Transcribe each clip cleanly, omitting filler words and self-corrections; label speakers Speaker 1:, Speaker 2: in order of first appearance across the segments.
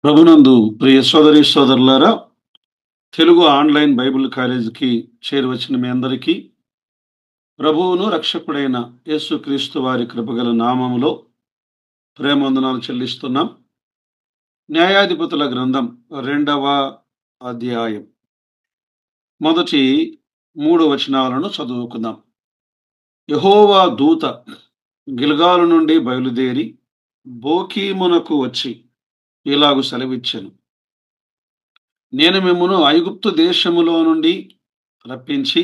Speaker 1: ప్రభునందు ప్రియ సోదరి సోదరులారా, తెలుగు ఆన్లైన్ బైబిల్ కాలేజీకి చేరువచ్చిన మీ అందరికీ ప్రభువును రక్షకుడైన యేసుక్రీస్తు వారి కృపగల నామములో ప్రేమవందనాలు చెల్లిస్తున్నాం. న్యాయాధిపతుల గ్రంథం 2వ అధ్యాయం మొదటి 3 వచనాలను చదువుకుందాం. యెహోవా దూత గిల్గాలు నుండి బయలుదేరి బోకీమునకు వచ్చి ఇలాగు సెలవిచ్చెను. నేను మిమ్మును ఐగుప్తు దేశములో నుండి రప్పించి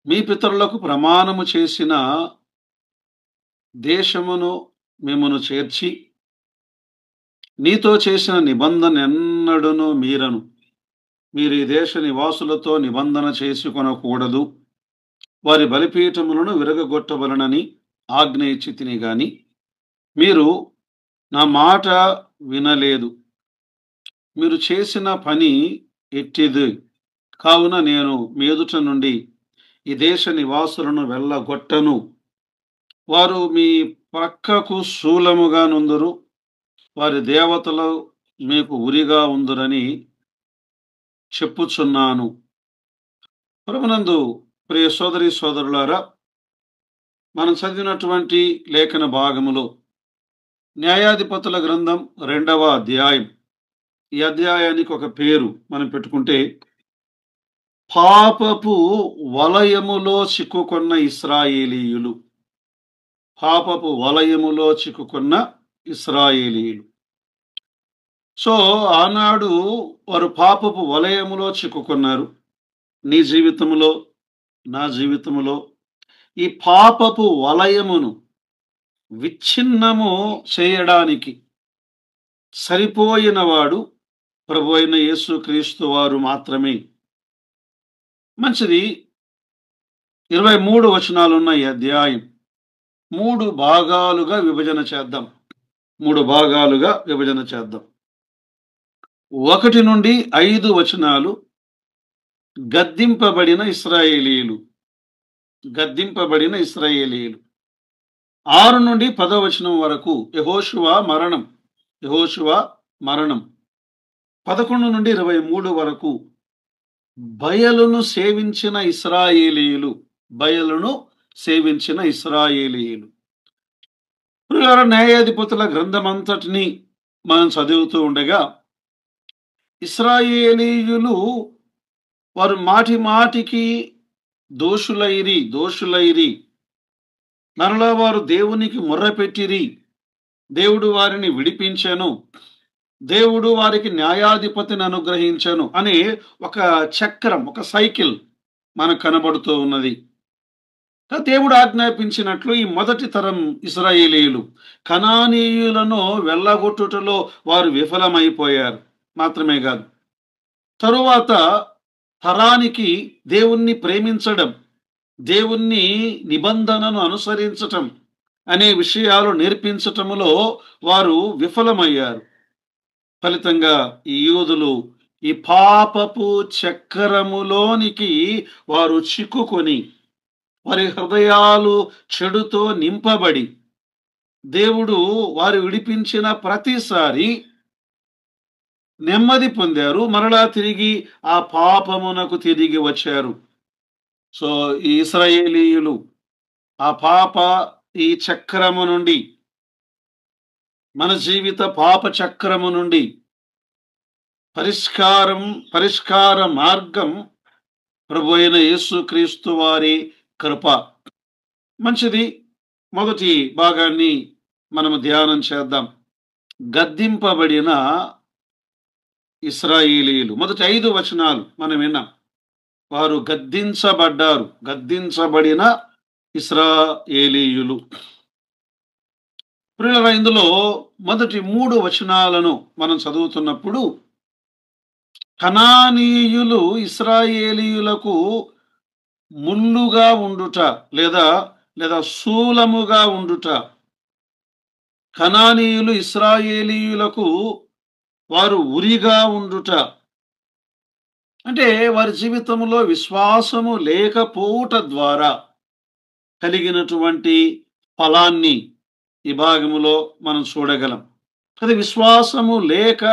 Speaker 1: మీ పితరులకు ప్రమాణము చేసిన దేశమును మిమ్మును చేర్చి నీతో చేసిన నిబంధన ఎన్నడును మీరను. మీరు ఈ దేశ నివాసులతో నిబంధన చేసుకొనకూడదు, వారి బలిపీఠములను విరగగొట్టవలనని ఆజ్ఞ ఇచ్చి తిని గాని మీరు నా మాట వినలేదు. మీరు చేసిన పని ఎట్టిది కావున నేను మీ ఎదుట నుండి ఈ దేశ నివాసులను వెళ్ళగొట్టను. వారు మీ ప్రక్కకు శూలముగా నుందురు, వారి దేవతలు మీకు ఉరిగా ఉందురని చెప్పుచున్నాను. ప్రభునందు ప్రియ సోదరి సోదరులారా, మనం చదివినటువంటి లేఖన భాగములో న్యాయాధిపతుల గ్రంథం 2వ అధ్యాయం, ఈ అధ్యాయానికి ఒక పేరు మనం పెట్టుకుంటే పాపపు వలయములో చిక్కుకున్న ఇశ్రాయేలీయులు. పాపపు వలయములో చిక్కుకున్న ఇశ్రాయేలీయులు. సో ఆనాడు వారు పాపపు వలయములో చిక్కుకున్నారు. నీ జీవితంలో, నా జీవితంలో ఈ పాపపు వలయమును విచ్ఛిన్నము చేయడానికి సరిపోయినవాడు ప్రభు అయిన యేసుక్రీస్తు వారు మాత్రమే. మంచిది. 23 వచనాలున్న ఈ అధ్యాయం 3 భాగాలుగా విభజన చేద్దాం. 1 నుండి 5 వచనాలు గద్దింపబడిన ఇశ్రాయేలీయులు. 6 నుండి 10వ వచనం వరకు యెహోషువ మరణం. 11 నుండి 23 వరకు బయలును సేవించిన ఇశ్రాయేలీయులు. న్యాయాధిపతుల గ్రంథమంతటిని మనం చదువుతూ ఉండగా ఇశ్రాయేలీయులు వారు మాటి మాటికి దోషులైరి మరలా వారు దేవునికి మొర్రపెట్టిరి. దేవుడు వారిని విడిపించెను, దేవుడు వారికి న్యాయాధిపతిని అనుగ్రహించెను అనే ఒక చక్రం, ఒక సైకిల్ మనకు కనబడుతూ ఉన్నది. దేవుడు ఆజ్ఞాపించినట్లు ఈ మొదటి తరం ఇశ్రాయేలీయులు కనానీయులను వెళ్ళగొట్టుటలో వారు విఫలమైపోయారు. మాత్రమే కాదు, తరువాత తరానికి దేవుణ్ణి ప్రేమించడం, దేవుణ్ణి నిబంధనను అనుసరించటం అనే విషయాలు నేర్పించటములో వారు విఫలమయ్యారు. ఫలితంగా ఈ యూదులు ఈ పాపపు చక్రములోనికి వారు చిక్కుకొని వారి హృదయాలు చెడుతో నింపబడి దేవుడు వారు విడిపించిన ప్రతిసారి నెమ్మది పొందారు, మరలా తిరిగి ఆ పాపమునకు తిరిగి వచ్చారు. సో ఈ ఇశ్రాయేలీయులు ఆ ఈ చక్రము నుండి, మన జీవిత పాప చక్రము నుండి పరిష్కార మార్గం ప్రభు అయిన యేసుక్రీస్తు వారి కృప. మంచిది. మొదటి భాగాన్ని మనము ధ్యానం చేద్దాం. గద్దింపబడిన ఇశ్రాయేలీయులు. మొదటి 5 వచనాలు మనం విన్నాం. వారు గద్దించబడిన ఇశ్రాయేలీయులు. ప్రియులారా, ఇందులో మొదటి 3 వచనాలను మనం చదువుతున్నప్పుడు కనానీయులు ఇశ్రాయేలీయులకు ముల్లుగా ఉండుట లేదా శూలముగా ఉండుట. కనానీయులు ఇశ్రాయేలీయులకు వారు ఉరిగా ఉండుట అంటే వారి జీవితంలో విశ్వాసము లేకపోవుట ద్వారా కలిగినటువంటి ఫలాన్ని ఈ భాగములో మనం చూడగలం. అది విశ్వాసము లేక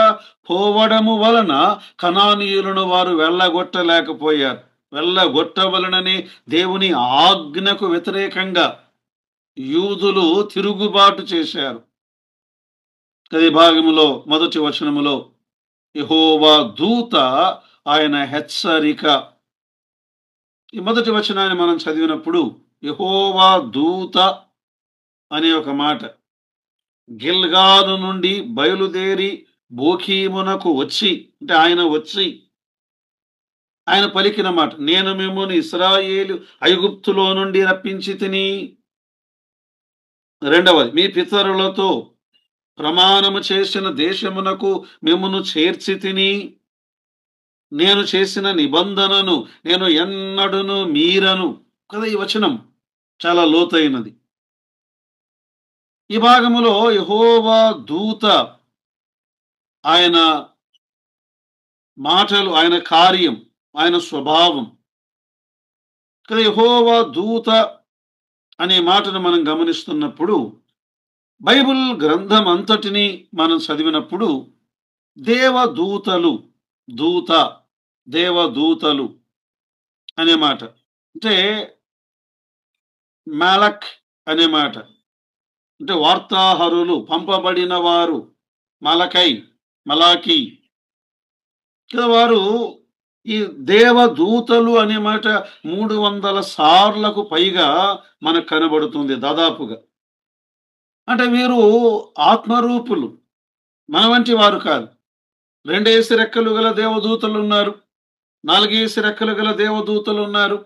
Speaker 1: పోవడము వలన కనానీయులను వారు వెళ్ళగొట్టలేకపోయారు. వెళ్ళగొట్టవలనని దేవుని ఆజ్ఞకు వ్యతిరేకంగా యూదులు తిరుగుబాటు చేశారు. అది భాగములో మొదటి వచనములో యెహోవా దూత ఆయన హెచ్చరిక. ఈ మొదటి వచనాన్ని మనం చదివినప్పుడు యెహోవా దూత అనే ఒక మాట గిల్గాలు నుండి బయలుదేరి బోకీమునకు వచ్చి, అంటే ఆయన వచ్చి ఆయన పలికిన మాట, నేను మిమ్మును ఇశ్రాయేలు ఐగుప్తులో నుండి రప్పించి తిని. రెండవది, మీ పితరులతో ప్రమాణము చేసిన దేశమునకు మిమ్మును చేర్చి తిని. నేను చేసిన నిబంధనను నేను ఎన్నడును మీరను. కదా, ఈ వచనం చాలా లోతైనది. ఈ భాగములో యెహోవా దూత ఆయన మాటలు, ఆయన కార్యం, ఆయన స్వభావం. కదా, యెహోవా దూత అనే మాటను మనం గమనిస్తున్నప్పుడు బైబిల్ గ్రంథం అంతటిని మనం చదివినప్పుడు దేవదూతలు, దూత, దేవదూతలు అనే మాట, అంటే మలక్ అనే మాట, అంటే వార్తాహరులు, పంపబడిన వారు, మలకై, మలాకి. వారు ఈ దేవదూతలు అనే మాట 300 సార్లకు పైగా మనకు కనబడుతుంది దాదాపుగా. అంటే వీరు ఆత్మరూపులు, మన వంటి వారు కాదు. 2 రెక్కలు గల దేవదూతలు ఉన్నారు, 4 రెక్కలు గల దేవదూతలు ఉన్నారు,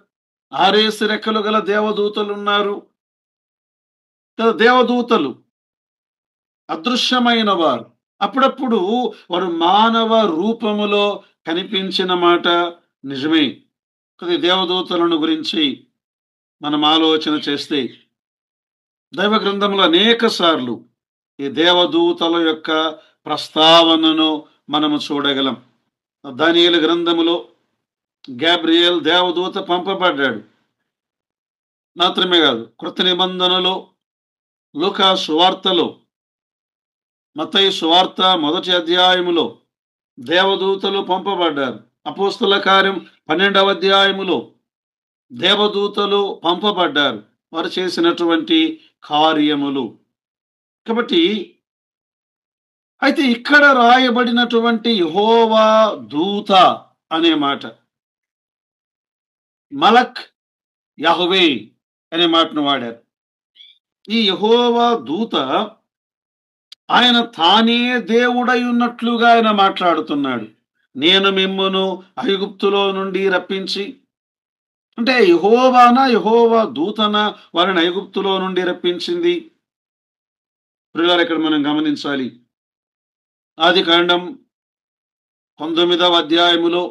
Speaker 1: 6 రెక్కలు గల దేవదూతలు ఉన్నారు. దేవదూతలు అదృశ్యమైన వారు. అప్పుడప్పుడు వారు మానవ రూపములో కనిపించిన మాట నిజమే. దేవదూతలను గురించి మనం ఆలోచన చేస్తే దైవ గ్రంథంలో అనేక సార్లు ఈ దేవదూతల యొక్క ప్రస్తావనను మనము చూడగలం. దానియేలు గ్రంథములో గాబ్రియేల్ దేవదూత పంపబడ్డాడు. మాత్రమే కాదు, కృత నిబంధనలో లూకా సువార్తలో, మత్తయి సువార్త మొదటి అధ్యాయములో దేవదూతలు పంపబడ్డారు. అపోస్తల కార్యం 12వ అధ్యాయములో దేవదూతలు పంపబడ్డారు, వారు చేసినటువంటి కార్యములు. కాబట్టి అయితే ఇక్కడ రాయబడినటువంటి యెహోవా దూత అనే మాట, మలక్, యహోవే అనే మాటను వాడారు. ఈ యెహోవా దూత ఆయన తానే దేవుడై ఉన్నట్లుగా ఆయన మాట్లాడుతున్నాడు. నేను మిమ్మును ఐగుప్తులో నుండి రప్పించి, అంటే యెహోవానా, యెహోవా దూతనా వారిని ఐగుప్తులో నుండి రప్పించింది? ప్రియులారా, ఇక్కడ మనం గమనించాలి. ఆదికాండం 19వ అధ్యాయములో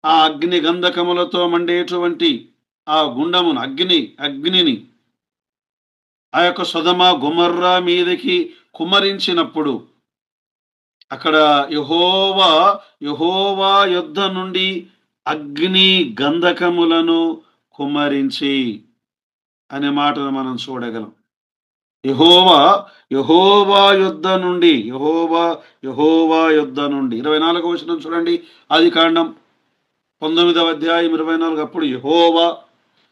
Speaker 1: ఆ అగ్ని గంధకములతో మండేటువంటి ఆ గుండమును, అగ్నిని ఆ యొక్క సొదమ గొమొర్రా మీదకి కుమ్మరించినప్పుడు అక్కడ యెహోవా యొద్ద నుండి అగ్ని గంధకములను కుమ్మరించి అనే మాటను మనం చూడగలం. యెహోవా యొద్ద నుండి, యెహోవా యొద్ద నుండి. 24వ వచనం చూడండి, ఆదికాండం 19వ అధ్యాయం 24. అప్పుడు యెహోవా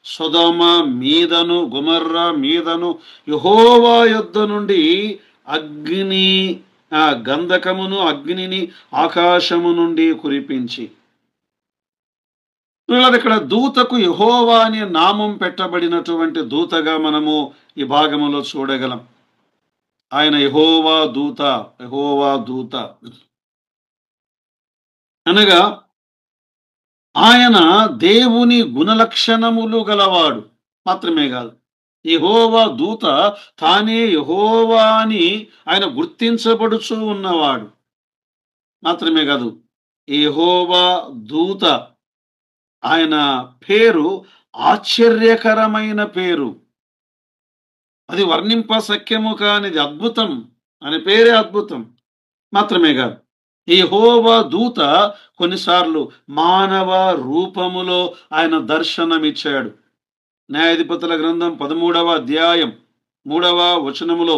Speaker 1: సొదొమ మీదను గొమొర్రా మీదను యెహోవా యొద్ద నుండి అగ్ని, గంధకమును, అగ్నిని ఆకాశము నుండి కురిపించి. ఇక్కడ దూతకు యెహోవా అనే నామం పెట్టబడినటువంటి దూతగా మనము ఈ భాగములో చూడగలం. ఆయన యెహోవా దూత అనగా ఆయన దేవుని గుణలక్షణములు గలవాడు. మాత్రమే కాదు, యెహోవా దూత తానే యెహోవా అని ఆయన గుర్తించబడుచూ ఉన్నవాడు. మాత్రమే కాదు, యెహోవా దూత ఆయన పేరు ఆశ్చర్యకరమైన పేరు. అది వర్ణింప సఖ్యము కానిది, అద్భుతం అనే పేరే అద్భుతం. మాత్రమే కాదు, యెహోవా దూత కొన్నిసార్లు మానవ రూపములో ఆయన దర్శనమిచ్చాడు. న్యాయాధిపతుల గ్రంథం 13వ అధ్యాయం 3వ వచనములో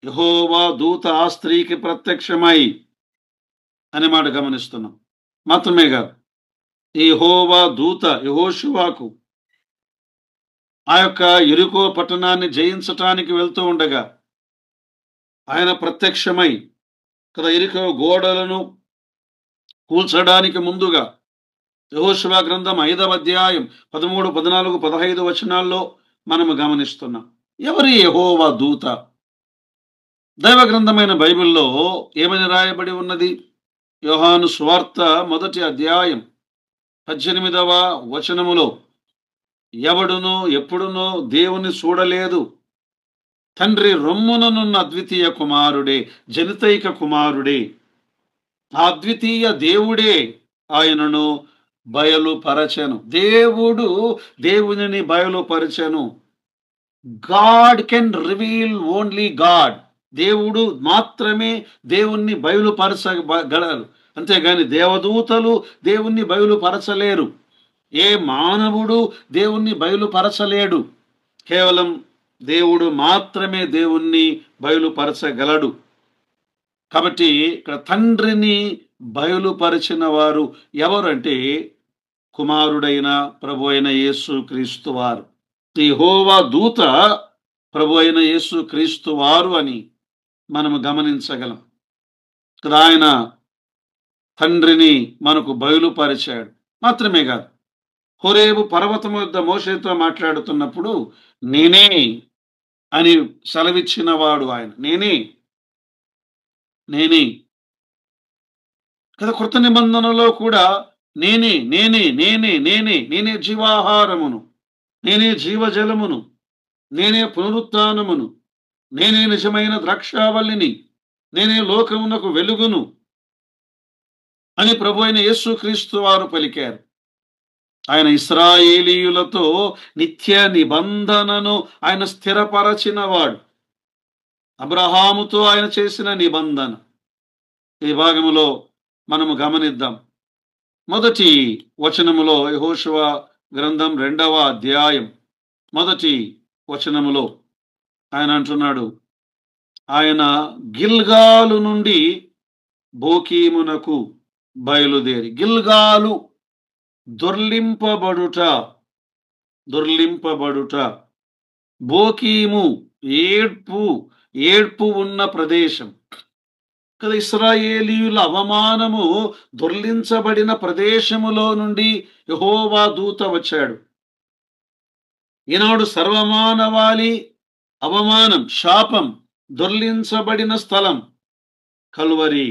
Speaker 1: యెహోవా దూత ఆ స్త్రీకి ప్రత్యక్షమై అనే మాట గమనిస్తున్నాం. మాత్రమే కాదు, ఈ యెహోవా దూత యెహోషువకు ఆ యొక్క యెరికో పట్టణాన్ని జయించటానికి వెళ్తూ ఉండగా ఆయన ప్రత్యక్షమై కదా యెరికో గోడలను కూల్చడానికి ముందుగా యెహోషువ గ్రంథం 5వ అధ్యాయం 13, 14, 15 వచనాల్లో మనము గమనిస్తున్నాం. ఎవరి యెహోవా దూత? దైవ గ్రంథమైన బైబిల్లో ఏమని రాయబడి ఉన్నది? యోహాను సువార్త 1వ అధ్యాయం 18వ వచనములో ఎవడునో ఎప్పుడునో దేవుని చూడలేదు, తండ్రి రొమ్ముననున్న అద్వితీయ కుమారుడే, జనితైక కుమారుడే, ఆ అద్వితీయ దేవుడే ఆయనను బయలుపరచెను. దేవుడు దేవునిని బయలుపరచెను. God can reveal only God. దేవుడు మాత్రమే దేవుణ్ణి బయలుపరచగలరు. అంతేగాని దేవదూతలు దేవుణ్ణి బయలుపరచలేరు. ఏ మానవుడు దేవుణ్ణి బయలుపరచలేడు. కేవలం దేవుడు మాత్రమే దేవుణ్ణి బయలుపరచగలడు. కాబట్టి ఇక్కడ తండ్రిని బయలుపరిచిన వారు ఎవరంటే కుమారుడైన ప్రభు అయిన యేసు క్రీస్తు వారు. యెహోవా దూత ప్రభు అయిన యేసు క్రీస్తు వారు అని మనము గమనించగలం. ఇక్కడ ఆయన తండ్రిని మనకు బయలుపరిచాడు. మాత్రమే కాదు, హోరేబు పర్వతం వద్ద మోషేతో మాట్లాడుతున్నప్పుడు నేనే అని సెలవిచ్చిన వాడు ఆయన. నేనే కదా. కృత నిబంధనలో కూడా నేనే జీవాహారమును, నేనే జీవజలమును, నేనే పునరుత్థానమును, నేనే నిజమైన ద్రాక్షావల్లిని, నేనే లోకమునకు వెలుగును అని ప్రభు అయిన యేసుక్రీస్తు వారు పలికారు. ఆయన ఇశ్రాయేలీయులతో నిత్య నిబంధనను ఆయన స్థిరపరచినవాడు. అబ్రహాముతో ఆయన చేసిన నిబంధన ఈ భాగములో మనము గమనిద్దాం. మొదటి వచనములో యెహోషువ గ్రంథం 2వ అధ్యాయం మొదటి వచనములో ఆయన అంటున్నాడు, ఆయన గిల్గాలు నుండి బోకీమునకు బయలుదేరి. గిల్గాలు దొర్లింపబడుట, బోకీము ఏడ్పు ఉన్న ప్రదేశం కదా. ఇశ్రాయేలీయుల అవమానము దొర్లించబడిన ప్రదేశములో నుండి యెహోవా దూత వచ్చాడు. ఈనాడు సర్వమానవాళి అవమానం, శాపం దొర్లించబడిన స్థలం కల్వరి.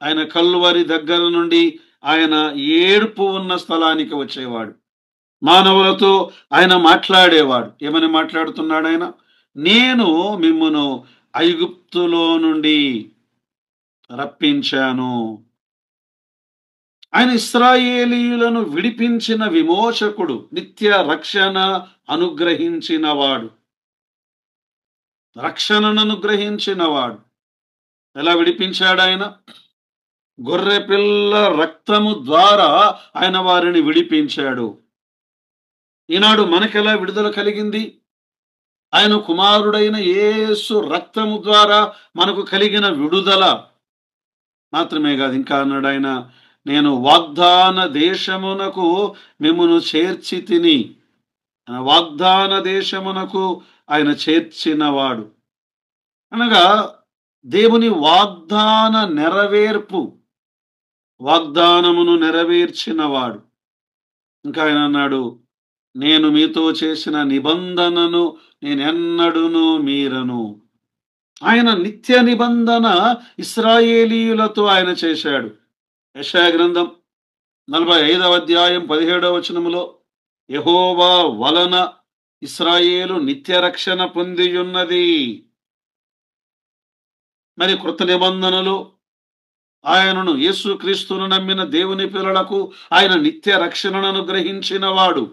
Speaker 1: ఆయన కల్వరి దగ్గర నుండి ఆయన ఏడ్పు ఉన్న స్థలానికి వచ్చేవాడు. మానవులతో ఆయన మాట్లాడేవాడు. ఏమని మాట్లాడుతున్నాడు ఆయన? నేను మిమ్మును ఐగుప్తులో నుండి రప్పించాను. ఆయన ఇశ్రాయేలీయులను విడిపించిన విమోచకుడు, నిత్య రక్షణ అనుగ్రహించినవాడు, రక్షణను అనుగ్రహించినవాడు. ఎలా విడిపించాడు ఆయన? గొర్రెపిల్ల రక్తము ద్వారా ఆయన వారిని విడిపించాడు. ఈనాడు మనకెలా విడుదల కలిగింది? ఆయన కుమారుడైన యేసు రక్తము ద్వారా మనకు కలిగిన విడుదల. మాత్రమే కాదు, ఇంకా అన్నాడు ఆయన, నేను వాగ్దాన దేశమునకు మిమ్మును చేర్చి తిని. వాగ్దాన దేశమునకు ఆయన చేర్చినవాడు అనగా దేవుని వాగ్దాన నెరవేర్పు, వాగ్దానమును నెరవేర్చినవాడు. ఇంకా ఆయన అన్నాడు, నేను మీతో చేసిన నిబంధనను నేనెన్నడూను మీరను. ఆయన నిత్య నిబంధన ఇశ్రాయేలీయులతో ఆయన చేశాడు. యెషయా గ్రంథం 45వ అధ్యాయం 17వ వచనములో యెహోవా వలన ఇశ్రాయేలు నిత్య రక్షణ పొంది ఉన్నది. మరి కృత నిబంధనలో ఆయనను యేసుక్రీస్తును నమ్మిన దేవుని పిల్లలకు ఆయన నిత్య రక్షణను అనుగ్రహించిన వాడు.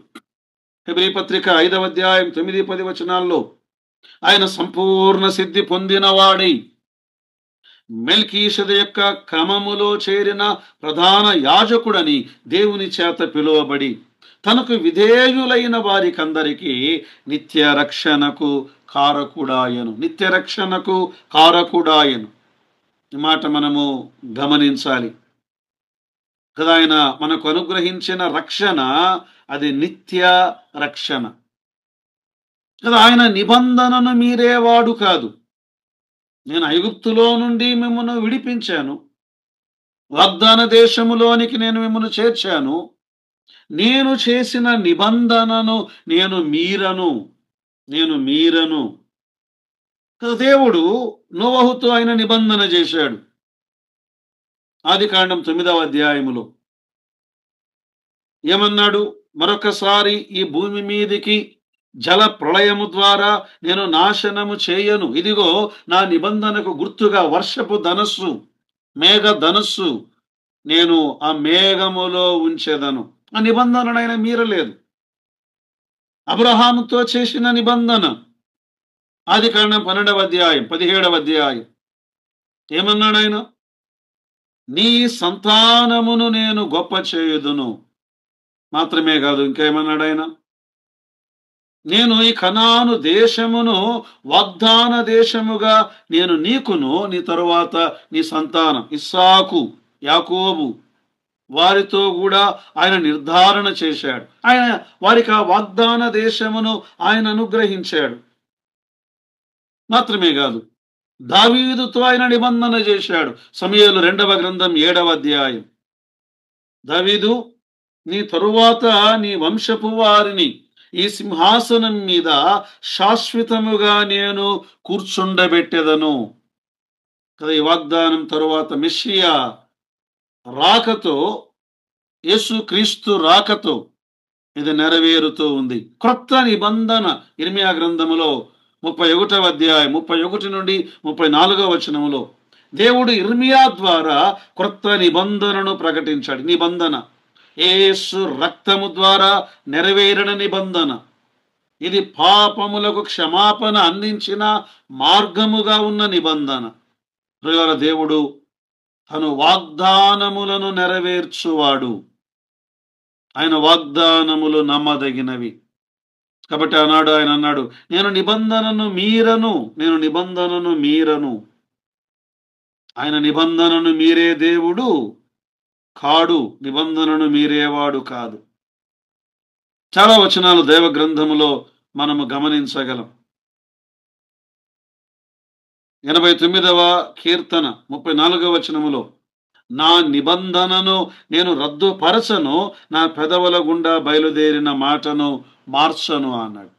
Speaker 1: హెబ్రీ పత్రిక 5వ అధ్యాయం 9, 10 వచనాల్లో ఆయన సంపూర్ణ సిద్ధి పొందినవాడై మెల్కీషెదెకు యొక్క క్రమములో చేరిన ప్రధాన యాజకుడని దేవుని చేత పిలువబడి తనకు విధేయులైన వారికందరికీ నిత్య రక్షణకు కారకుడాయను. నిత్య రక్షణకు కారకుడాయను. ఈ మాట మనము గమనించాలి కదా. ఆయన మనకు అనుగ్రహించిన రక్షణ అది నిత్య రక్షణ కదా. ఆయన నిబంధనను మీరేవాడు కాదు. నేను ఐగుప్తులో నుండి మిమ్మల్ని విడిపించాను, వాగ్దాన దేశములోనికి నేను మిమ్మల్ని చేర్చాను, నేను చేసిన నిబంధనను నేను మీరను కదా. దేవుడు నోవహుతో ఆయన నిబంధన చేశాడు. ఆదికాండం 9వ అధ్యాయములో ఏమన్నాడు? మరొకసారి ఈ భూమి మీదికి జల ప్రళయము ద్వారా నేను నాశనము చేయను. ఇదిగో నా నిబంధనకు గుర్తుగా వర్షపు ధనస్సు, మేఘ ధనస్సు నేను ఆ మేఘములో ఉంచెదను. ఆ నిబంధనను ఆయన మీరలేదు. అబ్రహాముతో చేసిన నిబంధన ఆదికాండం 12వ అధ్యాయం 17వ అధ్యాయం ఏమన్నాడు ఆయన? నీ సంతానమును నేను గొప్ప చేయుదును. మాత్రమే కాదు, ఇంకేమన్నాడు ఆయన? నేను ఈ కనాను దేశమును వాగ్దాన దేశముగా నేను నీకును నీ తరువాత నీ సంతానం ఇస్సాకు, యాకోబు వారితో కూడా ఆయన నిర్ధారణ చేశాడు. ఆయన వారికి ఆ వాగ్దాన దేశమును ఆయన అనుగ్రహించాడు. మాత్రమే కాదు, దావీదుతో ఆయన నిబంధన చేశాడు. సమూయేలు 2వ గ్రంథం 7వ అధ్యాయం, దావీదు నీ తరువాత నీ వంశపు వారిని ఈ సింహాసనం మీద శాశ్వతముగా నేను కూర్చుండబెట్టెదను కదా. ఈ వాగ్దానం తరువాత మెస్సియా రాకతో, యేసుక్రీస్తు రాకతో ఇది నెరవేరుతూ ఉంది. క్రొత్త నిబంధన ఇర్మియా గ్రంథములో 31వ అధ్యాయం 31 నుండి 34వ వచనములో దేవుడు ఇర్మియా ద్వారా క్రొత్త నిబంధనను ప్రకటించాడు. నిబంధన యేసు రక్తము ద్వారా నెరవేరిన నిబంధన. ఇది పాపములకు క్షమాపణ అందించిన మార్గముగా ఉన్న నిబంధన. ప్రియులారా, దేవుడు తను వాగ్దానములను నెరవేర్చువాడు. ఆయన వాగ్దానములు నమ్మదగినవి. కాబట్టి ఆనాడు ఆయన అన్నాడు, నేను నిబంధనను మీరను. ఆయన నిబంధనను మీరే దేవుడు కాడు, నిబంధనను మీరేవాడు కాదు. చాలా వచనాలు దైవ గ్రంథములో మనము గమనించగలం. 89వ కీర్తన 34వ వచనములో నా నిబంధనను నేను రద్దుపరచను, నా పెదవుల గుండా బయలుదేరిన మాటను మార్చను అన్నాడు.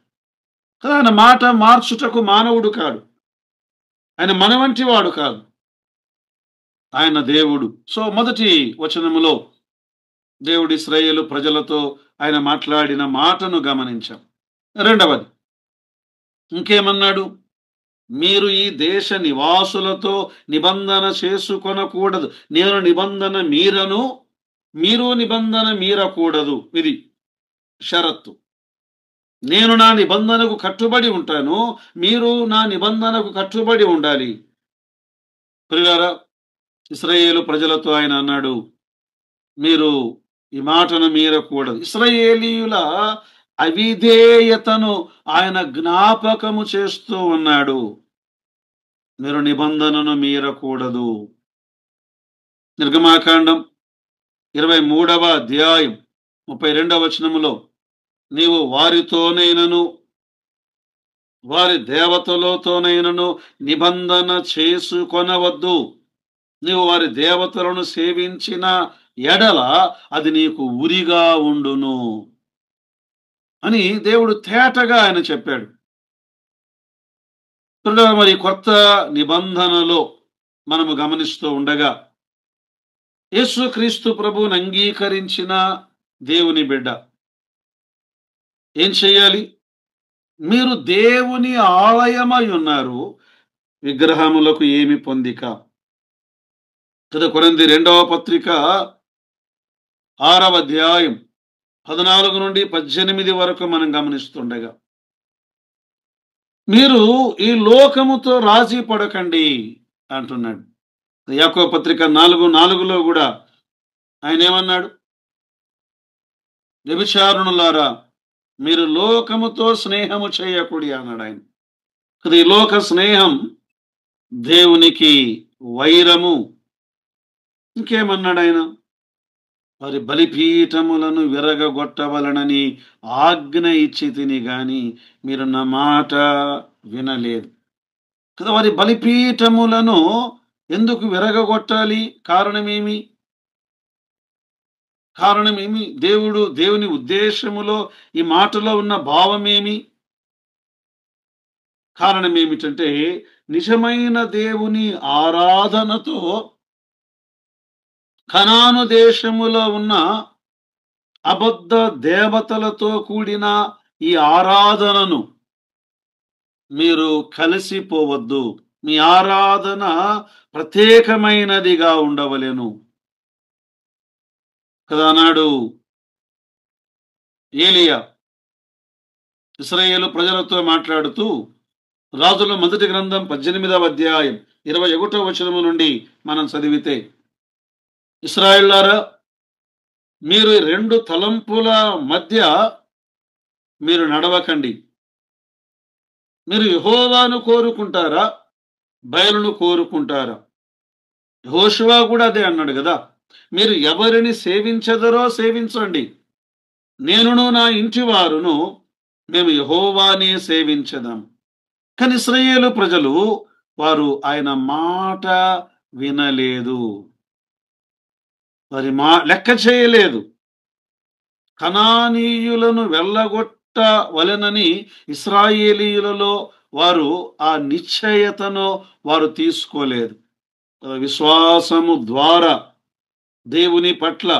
Speaker 1: ఆయన మాట మార్చుటకు మానవుడు కాడు, ఆయన మన వంటి వాడు కాదు, ఆయన దేవుడు. సో మొదటి వచనములో దేవుడు ఇశ్రాయేలు ప్రజలతో ఆయన మాట్లాడిన మాటను గమనించాం. రెండవది ఇంకేమన్నాడు? మీరు ఈ దేశ నివాసులతో నిబంధన చేసుకొనకూడదు. నేను నిబంధన మీరను, మీరు నిబంధన మీరకూడదు. ఇది షరత్తు. నేను నా నిబంధనకు కట్టుబడి ఉంటాను, మీరు నా నిబంధనకు కట్టుబడి ఉండాలి. ప్రియులారా, ఇశ్రాయేలు ప్రజలతో ఆయన అన్నాడు, మీరు ఈ మాటను మీరకూడదు. ఇశ్రాయేలీయుల అవిధేయతను ఆయన జ్ఞాపకము చేస్తూ ఉన్నాడు. మీరు నిబంధనను మీరకూడదు. నిర్గమాకాండం 23వ అధ్యాయం 32వ వచనములో నీవు వారితోనైనను వారి దేవతలతోనైనను నిబంధన చేసుకొనవద్దు. నీవు వారి దేవతలను సేవించిన ఎడల అది నీకు ఉరిగా ఉండును అని దేవుడు తేటగా ఆయన చెప్పాడు. మరి కొత్త నిబంధనలో మనము గమనిస్తూ ఉండగా యేసుక్రీస్తు ప్రభువుని అంగీకరించిన దేవుని బిడ్డ ఏం చేయాలి? మీరు దేవుని ఆలయమై ఉన్నారు, విగ్రహములకు ఏమి పొందిక. కొరింథీ 2వ పత్రిక 6వ అధ్యాయం 14 నుండి 18 వరకు మనం గమనిస్తుండగా మీరు ఈ లోకముతో రాజీ పడకండి అంటున్నాడు. యాకోబు పత్రిక 4:4లో కూడా ఆయన ఏమన్నాడు? వ్యభిచారుణులారా, మీరు లోకముతో స్నేహము చేయకుడి అన్నాడు ఆయన. కదా, ఈ లోక స్నేహం దేవునికి వైరము. ఇంకేమన్నాడు ఆయన? వారి బలిపీఠములను విరగగొట్టవలనని ఆజ్ఞ ఇచ్చి తిని గాని మీరు నా మాట వినలేదు. కదా, వారి బలిపీఠములను ఎందుకు విరగగొట్టాలి? కారణమేమి? కారణమేమి? దేవుని ఉద్దేశములో ఈ మాటలో ఉన్న భావమేమి? కారణం ఏమిటంటే, నిజమైన దేవుని ఆరాధనతో కనాను దేశములో ఉన్న అబద్ధ దేవతలతో కూడిన ఈ ఆరాధనను మీరు కలిసిపోవద్దు. మీ ఆరాధన ప్రత్యేకమైనదిగా ఉండవలెను కదా. నాడు ఏలియా ఇశ్రాయేలు ప్రజలతో మాట్లాడుతూ, రాజుల మొదటి గ్రంథం 18వ అధ్యాయం 21వ వచనము నుండి మనం చదివితే, ఇశ్రాయేలులారా, మీరు రెండు తలంపుల మధ్య మీరు నడవకండి. మీరు యెహోవాను కోరుకుంటారా, బయలును కోరుకుంటారా? యెహోషువ కూడా అదే అన్నాడు కదా. మీరు ఎవరిని సేవించదరో సేవించండి, నేనును నా ఇంటి వారును మేము యెహోవానే సేవించదాం. కానీ ఇశ్రాయేలు ప్రజలు వారు ఆయన మాట వినలేదు, వారి లెక్క చేయలేదు. కనానీయులను వెళ్ళగొట్టవలెనని ఇశ్రాయేలీయులలో వారు ఆ నిశ్చయతను వారు తీసుకోలేదు. విశ్వాసము ద్వారా దేవుని పట్ల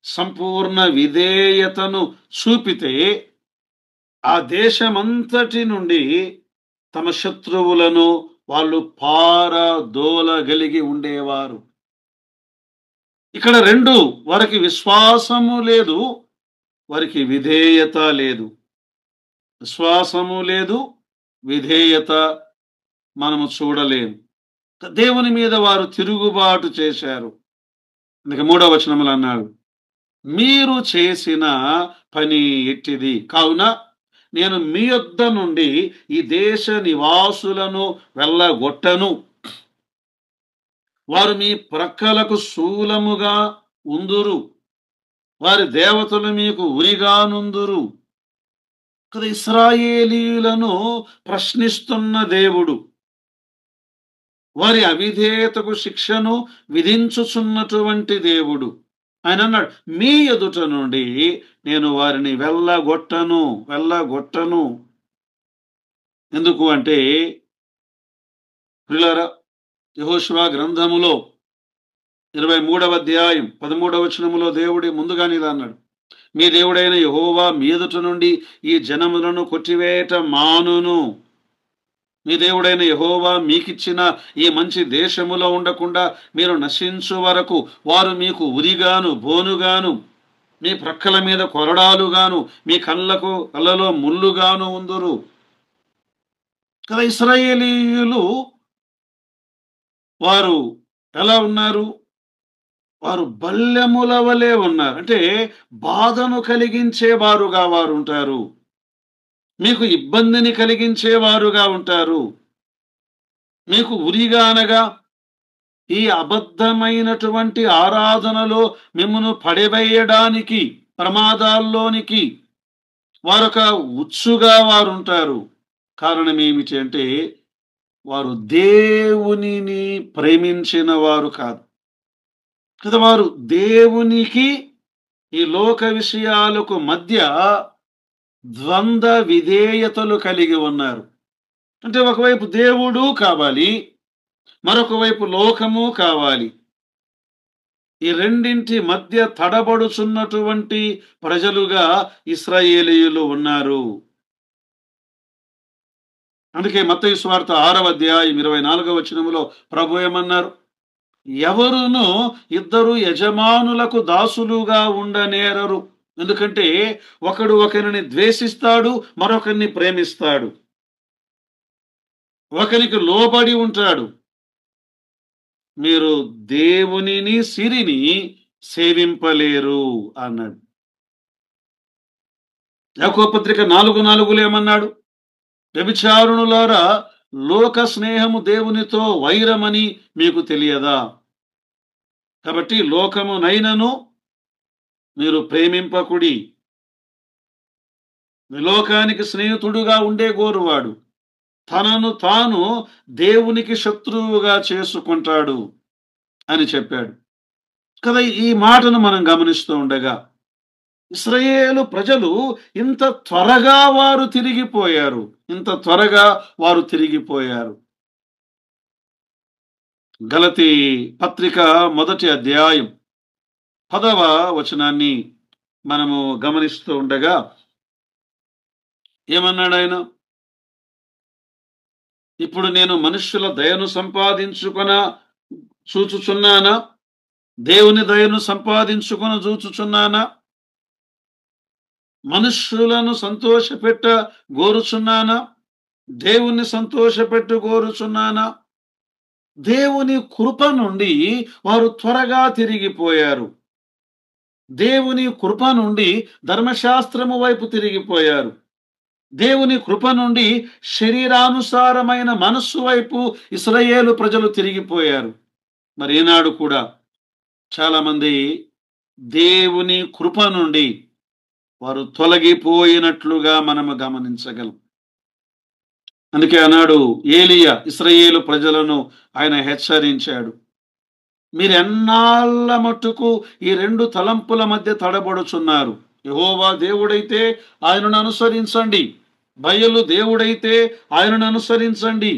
Speaker 1: సంపూర్ణ విధేయతను చూపితే ఆ దేశమంతటి నుండి తమ శత్రువులను వాళ్ళు పారదోలగలిగి ఉండేవారు. ఇక్కడ రెండు, వారికి విశ్వాసము లేదు, వారికి విధేయత లేదు. విశ్వాసము లేదు, విధేయత మనము చూడలేము. దేవుని మీద వారు తిరుగుబాటు చేశారు. అందుకే 3వ వచనములు అన్నాడు, మీరు చేసిన పని ఎట్టిది, కావున నేను మీ యొద్ద నుండి ఈ దేశ నివాసులను వెళ్ళగొట్టను. వారు మీ ప్రక్కలకు శూలముగా ఉందురు, వారి దేవతలు మీకు ఉరిగానుందురు కదా. ఇశ్రాయేలీయులను ప్రశ్నిస్తున్న దేవుడు వారి అవిధేయతకు శిక్షను విధించుచున్నటువంటి దేవుడు. ఆయన అన్నాడు, మీ ఎదుట నుండి నేను వారిని వెళ్ళగొట్టను. ఎందుకు అంటే, ప్రియులారా, యెహోషువ గ్రంథములో 23వ అధ్యాయం 13వ వచనములో దేవుడి ముందుగానే ఇలా అన్నాడు, మీ దేవుడైన యెహోవా మీ ఎదుట నుండి ఈ జనములను కొట్టివేయట మానును. మీ దేవుడైన యెహోవా మీకిచ్చిన ఈ మంచి దేశములో ఉండకుండా మీరు నశించు వరకు వారు మీకు ఉరిగాను బోనుగాను, మీ ప్రక్కల మీద కొరడాలుగాను, మీ కళ్ళలో ముళ్ళుగాను ఉందురు కదా. ఇశ్రాయేలీయులు వారు ఎలా ఉన్నారు? వారు బల్లెముల వలె ఉన్నారు. అంటే బాధను కలిగించేవారుగా వారు ఉంటారు, మీకు ఇబ్బందిని కలిగించేవారుగా ఉంటారు. మీకు ఉరిగా అనగా ఈ అబద్ధమైనటువంటి ఆరాధనలో మిమ్మను పడవేయడానికి, ప్రమాదాల్లోనికి వారొక ఉచ్చుగా వారు ఉంటారు. కారణం ఏమిటి అంటే, వారు దేవునిని ప్రేమించిన వారు కాదు కదా. వారు దేవునికి ఈ లోక విషయాలకు మధ్య ద్వంద్వ విధేయతలు కలిగి ఉన్నారు. అంటే ఒకవైపు దేవుడు కావాలి, మరొక వైపు లోకము కావాలి. ఈ రెండింటి మధ్య తడబడుచున్నటువంటి ప్రజలుగా ఇశ్రాయేలీయులు ఉన్నారు. అందుకే మత్తయి సువార్త 6వ అధ్యాయం 24వ వచనములో ప్రభు ఏమన్నారు? ఎవరును ఇద్దరు యజమానులకు దాసులుగా ఉండనేరరు. ఎందుకంటే ఒకడు ఒకరిని ద్వేషిస్తాడు, మరొకరిని ప్రేమిస్తాడు, ఒకరికి లోబడి ఉంటాడు. మీరు దేవునిని సిరిని సేవింపలేరు అన్నాడు. యాకోబు పత్రిక 4:4 ఏమన్నాడు? వ్యభిచారుణులారా, లోక స్నేహము దేవునితో వైరమని మీకు తెలియదా? కాబట్టి లోకమునైనను మీరు ప్రేమింపకుడి. లోకానికి స్నేహితుడుగా ఉండే గోరువాడు తనను తాను దేవునికి శత్రువుగా చేసుకుంటాడు అని చెప్పాడు కదా. ఈ మాటను మనం గమనిస్తూ ఉండగా ఇశ్రాయేలు ప్రజలు ఇంత త్వరగా వారు తిరిగిపోయారు. ఇంత త్వరగా వారు తిరిగిపోయారు. గలతీ పత్రిక 1వ అధ్యాయం 10వ వచనాన్ని మనము గమనిస్తూ ఉండగా ఏమన్నాడు ఆయన? ఇప్పుడు నేను మనుష్యుల దయను సంపాదించుకొన చూచుచున్నానా? దేవుని దయను సంపాదించుకొన చూచుచున్నానా? మనుష్యులను సంతోషపెట్ట గోరుచున్నానా? దేవుణ్ణి సంతోషపెట్టు గోరుచున్నానా? దేవుని కృప నుండి వారు త్వరగా తిరిగిపోయారు. దేవుని కృప నుండి ధర్మశాస్త్రము వైపు తిరిగిపోయారు. దేవుని కృప నుండి శరీరానుసారమైన మనస్సు వైపు ఇశ్రాయేలు ప్రజలు తిరిగిపోయారు. మరి ఈనాడు కూడా చాలా మంది దేవుని కృప నుండి వారు తొలగిపోయినట్లుగా మనము గమనించగలం. అందుకే ఆనాడు ఏలియా ఇశ్రాయేలు ప్రజలను ఆయన హెచ్చరించాడు. మీరు ఎన్నాళ్ళ మట్టుకు ఈ 2 తలంపుల మధ్య తడబడుచున్నారు? యెహోవా దేవుడైతే ఆయనను అనుసరించండి, బయలు దేవుడైతే ఆయనను అనుసరించండి.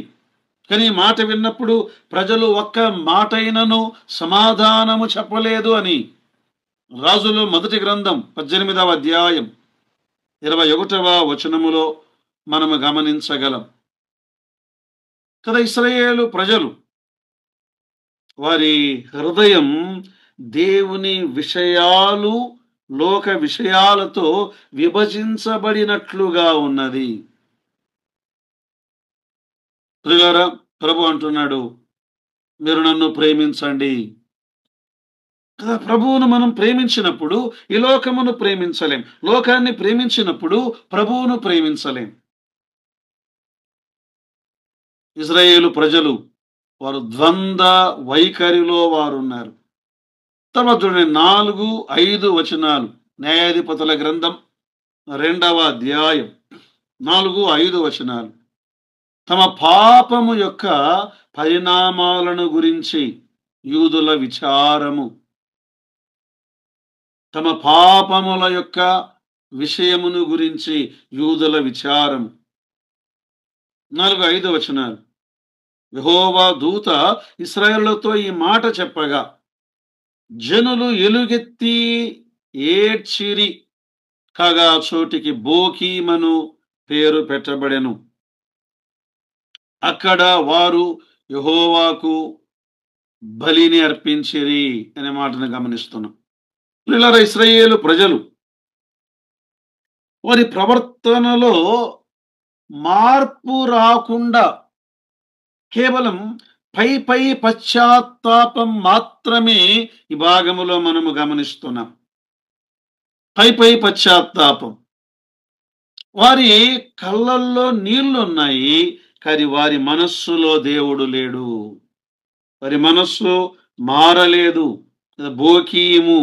Speaker 1: కానీ మాట విన్నప్పుడు ప్రజలు ఒక్క మాటైనను సమాధానము చెప్పలేదు అని రాజులు మొదటి గ్రంథం 18వ అధ్యాయం 21వ వచనములో మనము గమనించగలం కదా. ఇశ్రాయేలు ప్రజలు వారి హృదయం దేవుని విషయాలు లోక విషయాలతో విభజించబడినట్లుగా ఉన్నది. ప్రియులారా, ప్రభు అంటున్నాడు, మీరు నన్ను ప్రేమించండి కదా. ప్రభువును మనం ప్రేమించినప్పుడు ఈ లోకమును ప్రేమించలేం. లోకాన్ని ప్రేమించినప్పుడు ప్రభువును ప్రేమించలేం. ఇశ్రాయేలు ప్రజలు వారు ద్వంద్వ వైఖరిలో వారున్నారు. తర్వాత చూడండి 4-5 వచనాలు. న్యాయాధిపతుల గ్రంథం 2వ అధ్యాయం 4-5 వచనాలు. తమ పాపము యొక్క పరిణామాలను గురించి యూదుల విచారము. తమ పాపముల యొక్క విషయమును గురించి యూదుల విచారము. 4-5 వచనాలు. యెహోవా దూత ఇశ్రాయేలుతో ఈ మాట చెప్పగా జనులు ఎలుగెత్తి ఏడ్చిరి, కాగా చోటికి బోకీమను పేరు పెట్టబడెను. అక్కడ వారు యెహోవాకు బలిని అర్పించిరి అనే మాటను గమనిస్తున్నాం. ప్రియులారా, ఇశ్రాయేలు ప్రజలు వారి ప్రవర్తనలో మార్పు రాకుండా కేవలం పై పశ్చాత్తాపం మాత్రమే ఈ భాగములో మనము గమనిస్తున్నాం. పై పశ్చాత్తాపం. వారి కళ్ళల్లో నీళ్లున్నాయి, కానీ వారి మనస్సులో దేవుడు లేడు. వారి మనస్సు మారలేదు. బోకీము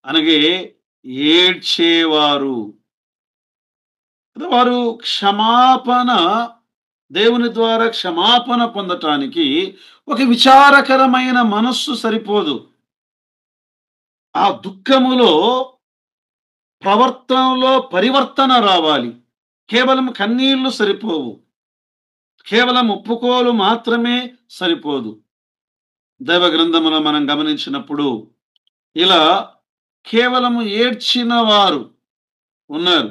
Speaker 1: అనగే ఏడ్చేవారు. వారు క్షమాపణ, దేవుని ద్వారా క్షమాపణ పొందటానికి ఒక విచారకరమైన మనస్సు సరిపోదు. ఆ దుఃఖములో ప్రవర్తనలో పరివర్తన రావాలి. కేవలం కన్నీళ్లు సరిపోవు, కేవలం ఒప్పుకోలు మాత్రమే సరిపోదు. దైవ గ్రంథములో మనం గమనించినప్పుడు ఇలా కేవలము ఏడ్చిన వారు ఉన్నారు.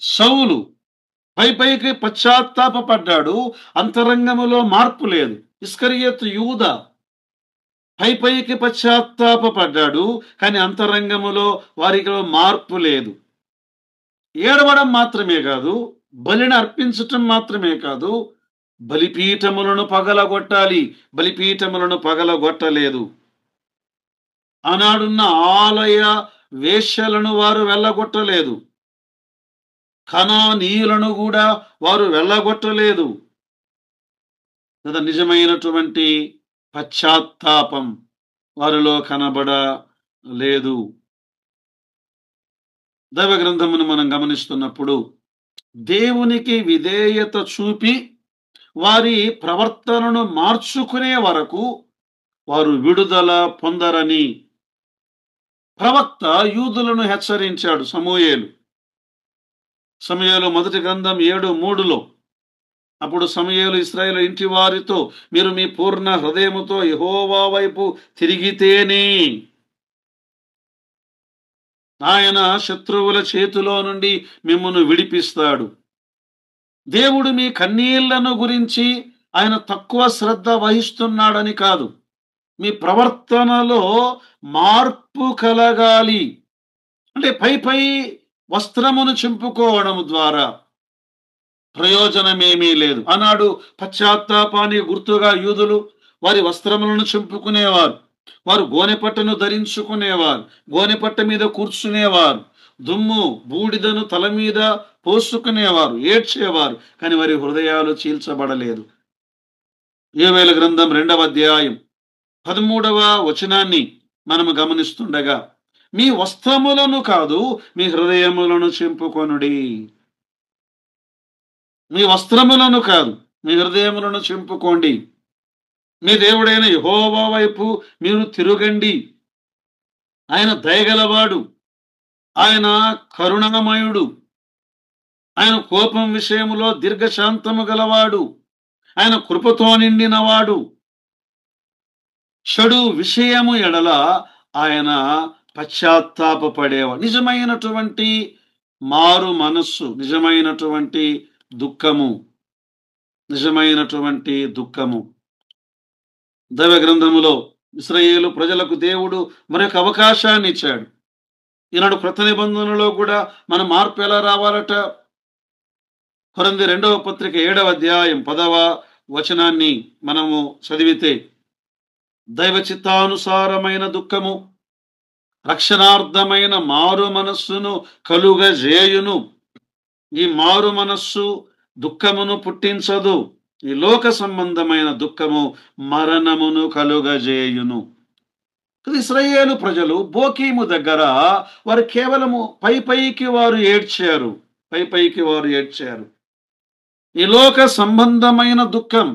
Speaker 1: సౌలు పైకి పశ్చాత్తాపడ్డాడు, అంతరంగములో మార్పు లేదు. ఇస్కరియోతు యూదా పైకి పశ్చాత్తాపడ్డాడు, కానీ అంతరంగములో వారికి మార్పు లేదు. ఏడవడం మాత్రమే కాదు, బలిని అర్పించటం మాత్రమే కాదు, బలిపీఠములను పగలగొట్టాలి. బలిపీఠములను పగలగొట్టలేదు. ఆనాడున్న ఆలయ వేశ్యలను వారు వెళ్ళగొట్టలేదు. కనానీయులను కూడా వారు వెళ్ళగొట్టలేదు కదా. నిజమైనటువంటి పశ్చాత్తాపం వారిలో కనబడలేదు. దైవ గ్రంథమును మనం గమనిస్తున్నప్పుడు దేవునికి విధేయత చూపి వారి ప్రవర్తనను మార్చుకునే వరకు వారు విడుదల పొందరని ప్రవక్త యూదులను హెచ్చరించాడు. సమూయేలు మొదటి గ్రంథం 7:3లో అప్పుడు సమూయేలు ఇశ్రాయేలు ఇంటి వారితో, మీరు మీ పూర్ణ హృదయముతో యెహోవా వైపు తిరిగితేనే ఆయన శత్రువుల చేతిలో నుండి మిమ్మును విడిపిస్తాడు. దేవుడు మీ కన్నీళ్లను గురించి ఆయన తక్కువ శ్రద్ధ వహిస్తున్నాడని కాదు, మీ ప్రవర్తనలో మార్పు కలగాలి. అంటే పై వస్త్రమును చింపుకోవడం ద్వారా ప్రయోజనమేమీ లేదు. ఆనాడు పశ్చాత్తాపానికి గుర్తుగా యూదులు వారి వస్త్రములను చింపుకునేవారు. వారు గోనెపట్టను ధరించుకునేవారు, గోనెపట్ట మీద కూర్చునేవారు, దుమ్ము బూడిదను తల మీద పోసుకునేవారు, ఏడ్చేవారు. కానీ వారి హృదయాలు చీల్చబడలేదు. యోవేలు గ్రంథం 2వ అధ్యాయం 13వ వచనాన్ని మనము గమనిస్తుండగా, మీ వస్త్రములను కాదు మీ హృదయములను చింపుకొనుడి. మీ వస్త్రములను కాదు మీ హృదయములను చింపుకోండి. మీ దేవుడైన యెహోవా వైపు మీరు తిరుగండి. ఆయన దయగలవాడు, ఆయన కరుణామయుడు, ఆయన కోపం విషయములో దీర్ఘశాంతము గలవాడు, ఆయన కృపతో నిండినవాడు. చెడు విషయము ఎడల ఆయన పశ్చాత్తాపపడేవాడు. నిజమైనటువంటి మారు మనస్సు, నిజమైనటువంటి దుఃఖము. దైవ గ్రంథములో ఇశ్రాయేలు ప్రజలకు దేవుడు మరొక అవకాశాన్ని ఇచ్చాడు. ఈనాడు కృత నిబంధనలో కూడా మన మార్పు ఎలా రావాలట? కొరింథీ 2వ పత్రిక 7వ అధ్యాయం 10వ వచనాన్ని మనము చదివితే, దైవ చిత్తానుసారమైన దుఃఖము రక్షణార్థమైన మారు మనస్సును కలుగజేయును. ఈ మారు మనస్సు దుఃఖమును పుట్టించదు. ఈ లోక సంబంధమైన దుఃఖము మరణమును కలుగజేయును. ఇశ్రాయేలు ప్రజలు బోకీము దగ్గర వారు కేవలము పైకి వారు ఏడ్చారు. ఈ లోక సంబంధమైన దుఃఖం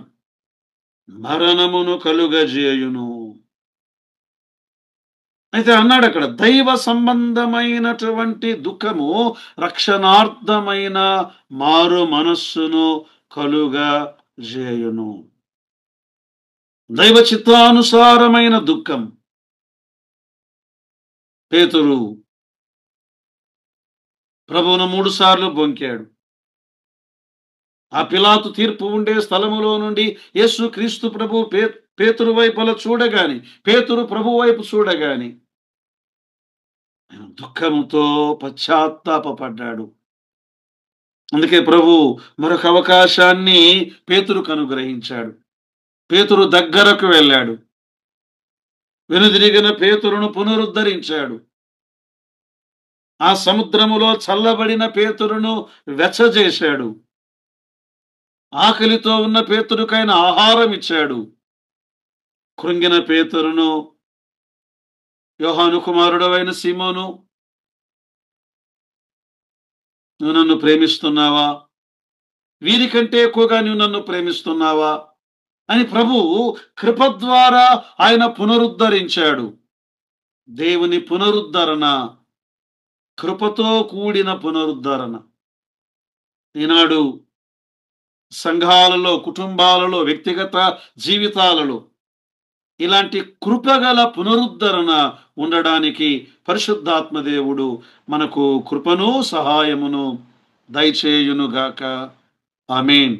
Speaker 1: మరణమును కలుగజేయును. అయితే అన్నాడు అక్కడ, దైవ సంబంధమైనటువంటి దుఃఖము రక్షణార్థమైన మారు మనస్సును కలుగజేయును. దైవ చిత్తానుసారమైన దుఃఖం. పేతురు ప్రభువును 3 సార్లు బొంకాడు. ఆ పిలాతు తీర్పు ఉండే స్థలములో నుండి యేసు క్రీస్తు ప్రభు పేతురు వైపుల చూడగాని, పేతురు ప్రభు వైపు చూడగాని దుఃఖముతో పశ్చాత్తాపడ్డాడు. అందుకే ప్రభు మరొక అవకాశాన్ని పేతురుకు అనుగ్రహించాడు. పేతురు దగ్గరకు వెళ్ళాడు. వెనుదిరిగిన పేతురును పునరుద్ధరించాడు. ఆ సముద్రములో చల్లబడిన పేతురును వెచ్చజేశాడు. ఆకలితో ఉన్న పేతురుకైన ఆహారం ఇచ్చాడు. కృంగిన పేతురును, యోహాను కుమారుడు అయిన సీమోను, నువ్వు నన్ను ప్రేమిస్తున్నావా? వీరికంటే ఎక్కువగా నువ్వు నన్ను ప్రేమిస్తున్నావా అని ప్రభు కృప ద్వారా ఆయన పునరుద్ధరించాడు. దేవుని పునరుద్ధరణ, కృపతో కూడిన పునరుద్ధరణ. ఈనాడు సంఘాలలో, కుటుంబాలలో, వ్యక్తిగత జీవితాలలో ఇలాంటి కృపగల పునరుద్ధరణ ఉండడానికి పరిశుద్ధాత్మ దేవుడు మనకు కృపను సహాయమును దయచేయునుగాక. ఆమేన్.